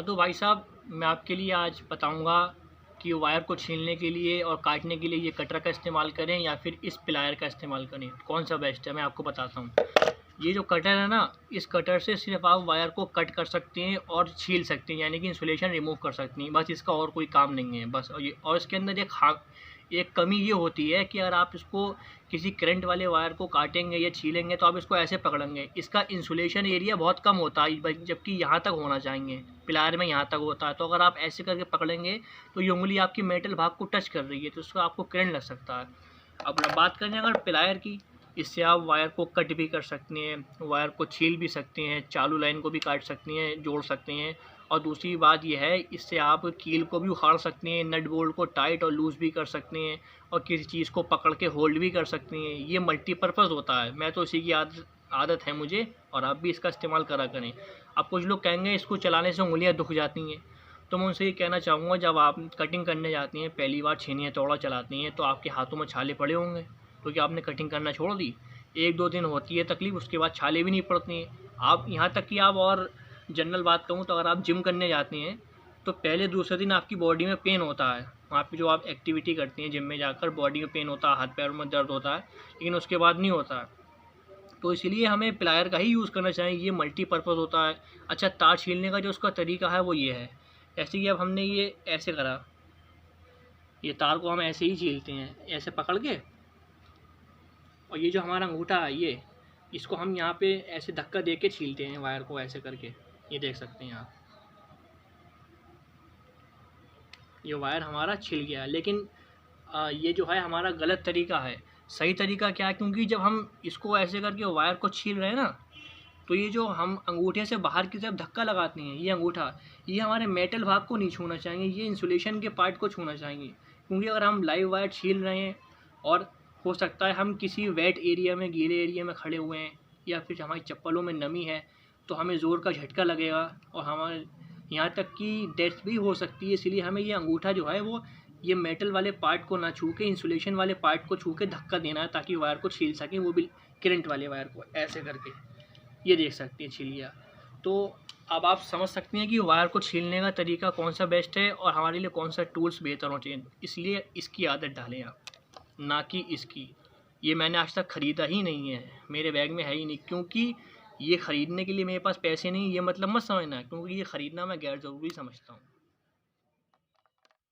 हाँ, तो भाई साहब मैं आपके लिए आज बताऊँगा कि वायर को छीलने के लिए और काटने के लिए ये कटर का इस्तेमाल करें या फिर इस प्लायर का इस्तेमाल करें, कौन सा बेस्ट है मैं आपको बताता हूँ। ये जो कटर है ना, इस कटर से सिर्फ़ आप वायर को कट कर सकते हैं और छील सकते हैं, यानी कि इंसुलेशन रिमूव कर सकती हैं, बस इसका और कोई काम नहीं है बस। और इसके अंदर एक कमी ये होती है कि अगर आप इसको किसी करंट वाले वायर को काटेंगे या छीलेंगे तो आप इसको ऐसे पकड़ेंगे, इसका इंसुलेशन एरिया बहुत कम होता है, जबकि यहाँ तक होना चाहिए, प्लायर में यहाँ तक होता है। तो अगर आप ऐसे करके पकड़ेंगे तो ये उंगली आपकी मेटल भाग को टच कर रही है, तो उसका आपको करंट लग सकता है। अब बात करें अगर प्लायर की, इससे आप वायर को कट भी कर सकते हैं, वायर को छील भी सकते हैं, चालू लाइन को भी काट सकती हैं, जोड़ सकते हैं। और दूसरी बात यह है, इससे आप कील को भी उखाड़ सकते हैं, नट बोल्ट को टाइट और लूज़ भी कर सकते हैं और किसी चीज़ को पकड़ के होल्ड भी कर सकते हैं। ये मल्टीपर्पज़ होता है, मैं तो इसी की आदत है मुझे, और आप भी इसका इस्तेमाल करा करें। अब कुछ लोग कहेंगे इसको चलाने से उंगलियां दुख जाती हैं, तो मैं उनसे ये कहना चाहूँगा, जब आप कटिंग करने जाती हैं, पहली बार छेनी हथौड़ा चलाती हैं, तो आपके हाथों में छाले पड़े होंगे क्योंकि आपने कटिंग करना छोड़ दी। 1-2 दिन होती है तकलीफ़, उसके बाद छाले भी नहीं पड़ती हैं। आप यहाँ तक कि आप, और जनरल बात कहूँ तो अगर आप जिम करने जाते हैं तो पहले दूसरे दिन आपकी बॉडी में पेन होता है, वहाँ पे जो आप एक्टिविटी करती हैं जिम में जाकर, बॉडी में पेन होता है, हाथ पैरों में दर्द होता है, लेकिन उसके बाद नहीं होता है। तो इसलिए हमें प्लायर का ही यूज़ करना चाहिए, ये मल्टीपर्पज़ होता है। अच्छा, तार छीलने का जो उसका तरीका है वो ये है, ऐसे कि अब हमने ये ऐसे करा, ये तार को हम ऐसे ही छीलते हैं, ऐसे पकड़ के, और ये जो हमारा अंगूठा है ये, इसको हम यहाँ पे ऐसे धक्का दे के छीलते हैं वायर को, ऐसे करके। ये देख सकते हैं आप, ये वायर हमारा छिल गया। लेकिन ये जो है हमारा गलत तरीका है। सही तरीका क्या है, क्योंकि जब हम इसको ऐसे करके वायर को छील रहे हैं ना, तो ये जो हम अंगूठे से बाहर की तरफ धक्का लगाते हैं, ये अंगूठा, ये हमारे मेटल भाग को नहीं छूना चाहिए, ये इंसुलेशन के पार्ट को छूना चाहिए। क्योंकि अगर हम लाइव वायर छील रहे हैं और हो सकता है हम किसी वेट एरिया में, गीले एरिया में खड़े हुए हैं, या फिर हमारी चप्पलों में नमी है, तो हमें ज़ोर का झटका लगेगा और हमारे यहाँ तक कि डेथ भी हो सकती है। इसलिए हमें ये अंगूठा जो है वो ये मेटल वाले पार्ट को ना छू के, इंसुलेशन वाले पार्ट को छू के धक्का देना है, ताकि वायर को छील सकें, वो भी करंट वाले वायर को ऐसे करके। ये देख सकते हैं छिल गया। तो अब आप समझ सकते हैं कि वायर को छीलने का तरीका कौन सा बेस्ट है और हमारे लिए कौन सा टूल्स बेहतर होना चाहिए। इसलिए इसकी आदत डालें आप, ना कि इसकी। ये मैंने आज तक ख़रीदा ही नहीं है, मेरे बैग में है ही नहीं, क्योंकि ये ख़रीदने के लिए मेरे पास पैसे नहीं, ये मतलब मत समझना, क्योंकि ये ख़रीदना मैं गैर ज़रूरी समझता हूँ।